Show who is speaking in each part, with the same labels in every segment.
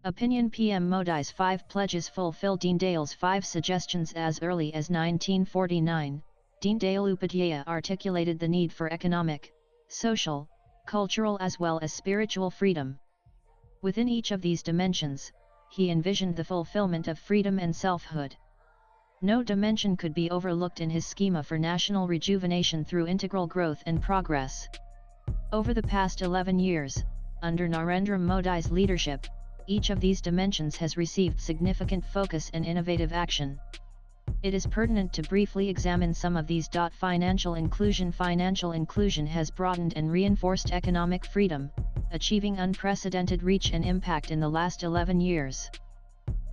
Speaker 1: Opinion PM Modi's 5 pledges fulfill Deendayals' 5 suggestions. As early as 1949, Deendayal Upadhyaya articulated the need for economic, social, cultural as well as spiritual freedom. Within each of these dimensions, he envisioned the fulfillment of freedom and selfhood. No dimension could be overlooked in his schema for national rejuvenation through integral growth and progress. Over the past 11 years, under Narendra Modi's leadership, each of these dimensions has received significant focus and innovative action. It is pertinent to briefly examine some of these. Financial inclusion. Financial inclusion has broadened and reinforced economic freedom, achieving unprecedented reach and impact in the last 11 years.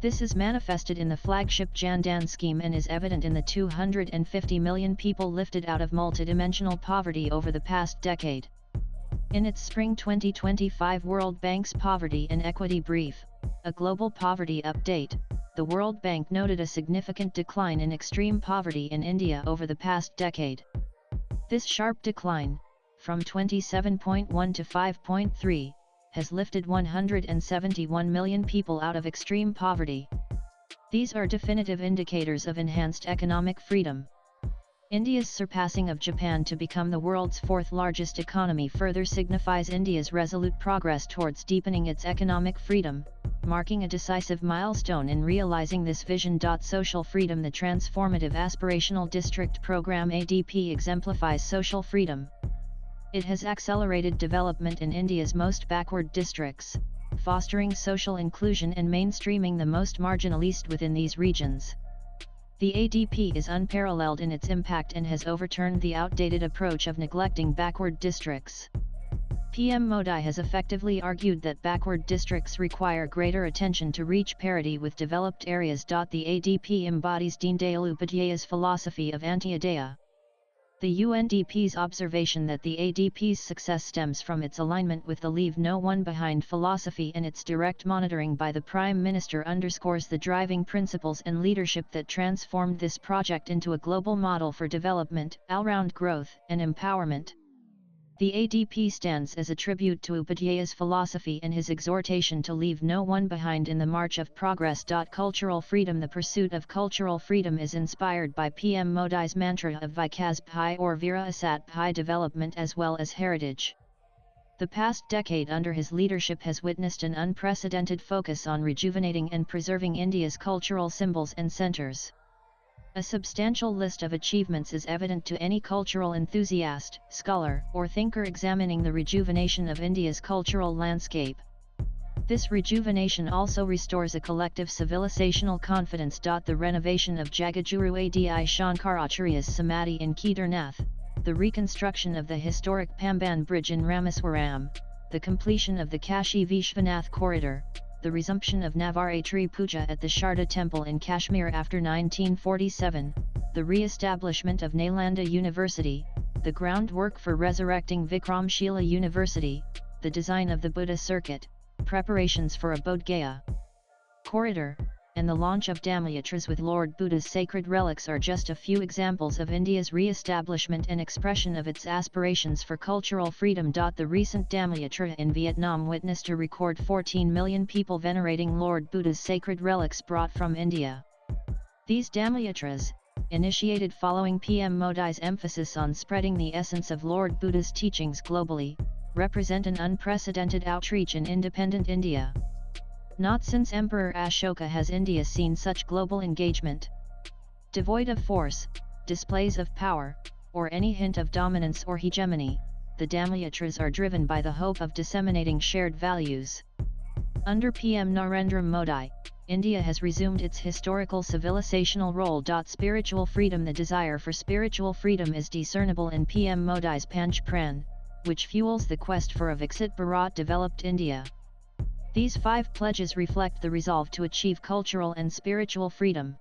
Speaker 1: This is manifested in the flagship Jan Dhan scheme and is evident in the 250 million people lifted out of multidimensional poverty over the past decade. In its Spring 2025 World Bank's Poverty and Equity Brief, a global poverty update, the World Bank noted a significant decline in extreme poverty in India over the past decade. This sharp decline, from 27.1 to 5.3, has lifted 171 million people out of extreme poverty. These are definitive indicators of enhanced economic freedom. India's surpassing of Japan to become the world's fourth largest economy further signifies India's resolute progress towards deepening its economic freedom, marking a decisive milestone in realizing this vision. Social freedom. The Transformative Aspirational District Program (ADP) exemplifies social freedom. It has accelerated development in India's most backward districts, fostering social inclusion and mainstreaming the most marginalized within these regions. The ADP is unparalleled in its impact and has overturned the outdated approach of neglecting backward districts. PM Modi has effectively argued that backward districts require greater attention to reach parity with developed areas. The ADP embodies Deendayal Upadhyaya's philosophy of Antyodaya. The UNDP's observation that the ADP's success stems from its alignment with the Leave No One Behind philosophy and its direct monitoring by the Prime Minister underscores the driving principles and leadership that transformed this project into a global model for development, all-round growth and empowerment. The ADP stands as a tribute to Upadhyaya's philosophy and his exhortation to leave no one behind in the march of progress. Cultural freedom. The pursuit of cultural freedom is inspired by PM Modi's mantra of Vikas Bhai or Vira Asat Bhai, development as well as heritage. The past decade under his leadership has witnessed an unprecedented focus on rejuvenating and preserving India's cultural symbols and centres. A substantial list of achievements is evident to any cultural enthusiast, scholar, or thinker examining the rejuvenation of India's cultural landscape. This rejuvenation also restores a collective civilizational confidence. The renovation of Jagadguru Adi Shankaracharya's Samadhi in Kedarnath, the reconstruction of the historic Pamban Bridge in Rameswaram, the completion of the Kashi Vishwanath corridor, the resumption of Navaratri Puja at the Sharda Temple in Kashmir after 1947, the re-establishment of Nalanda University, the groundwork for resurrecting Vikramshila University, the design of the Buddha Circuit, preparations for a Bodh Gaya corridor, and the launch of Dhammayatras with Lord Buddha's sacred relics are just a few examples of India's re-establishment and expression of its aspirations for cultural freedom. The recent Dhammayatra in Vietnam witnessed a record 14 million people venerating Lord Buddha's sacred relics brought from India. These Dhammayatras, initiated following PM Modi's emphasis on spreading the essence of Lord Buddha's teachings globally, represent an unprecedented outreach in independent India. Not since Emperor Ashoka has India seen such global engagement. Devoid of force, displays of power, or any hint of dominance or hegemony, the Dhammayatras are driven by the hope of disseminating shared values. Under PM Narendra Modi, India has resumed its historical civilizational role. Spiritual freedom. The desire for spiritual freedom is discernible in PM Modi's Panch Pran, which fuels the quest for a Viksit Bharat developed India. These 5 pledges reflect the resolve to achieve cultural and spiritual freedom.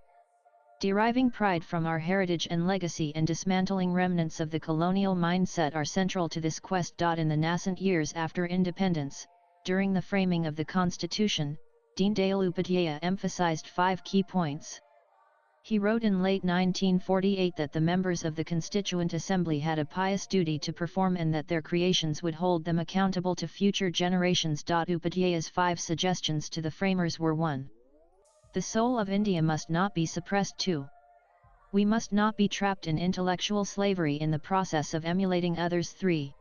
Speaker 1: Deriving pride from our heritage and legacy and dismantling remnants of the colonial mindset are central to this quest. In the nascent years after independence, during the framing of the Constitution, Deendayal Upadhyaya emphasized 5 key points. He wrote in late 1948 that the members of the Constituent Assembly had a pious duty to perform and that their creations would hold them accountable to future generations. Upadhyay's 5 suggestions to the framers were 1. The soul of India must not be suppressed. 2. We must not be trapped in intellectual slavery in the process of emulating others. 3.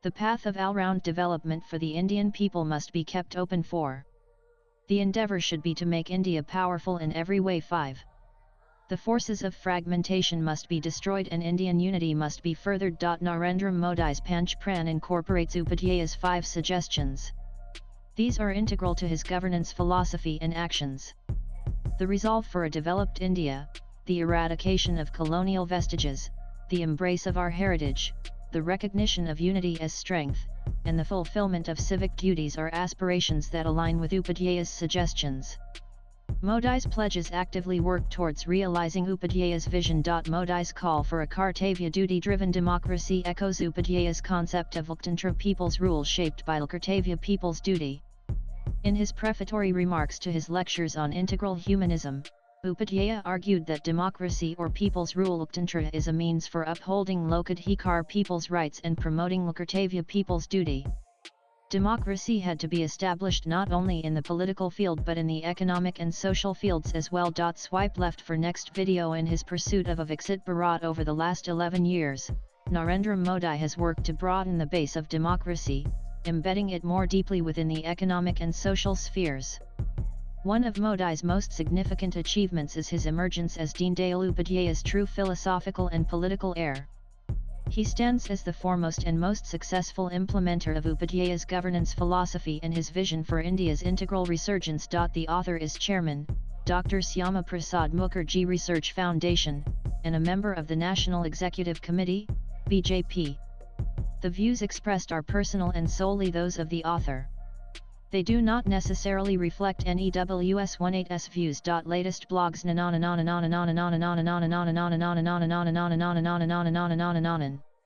Speaker 1: The path of all-round development for the Indian people must be kept open. 4. The endeavour should be to make India powerful in every way. 5. The forces of fragmentation must be destroyed and Indian unity must be furthered. Narendra Modi's Panch Pran incorporates Upadhyay's 5 suggestions. These are integral to his governance philosophy and actions. The resolve for a developed India, the eradication of colonial vestiges, the embrace of our heritage, the recognition of unity as strength, and the fulfillment of civic duties are aspirations that align with Upadhyay's suggestions. Modi's pledges actively work towards realizing Upadhyay's vision. Modi's call for a Kartavya duty-driven democracy echoes Upadhyay's concept of Lokatantra people's rule shaped by Kartavya people's duty. In his prefatory remarks to his lectures on integral humanism, Upadhyaya argued that democracy or people's rule Lokatantra is a means for upholding Lokadhikar people's rights and promoting Kartavya people's duty. Democracy had to be established not only in the political field but in the economic and social fields as well. Swipe left for next video. In his pursuit of a Viksit Bharat over the last 11 years, Narendra Modi has worked to broaden the base of democracy, embedding it more deeply within the economic and social spheres. One of Modi's most significant achievements is his emergence as Deendayal Upadhyaya's true philosophical and political heir. He stands as the foremost and most successful implementer of Upadhyaya's governance philosophy and his vision for India's integral resurgence. The author is Chairman, Dr. Syama Prasad Mukherjee Research Foundation, and a member of the National Executive Committee, BJP. The views expressed are personal and solely those of the author. They do not necessarily reflect NEWS18's views. Latest blogs.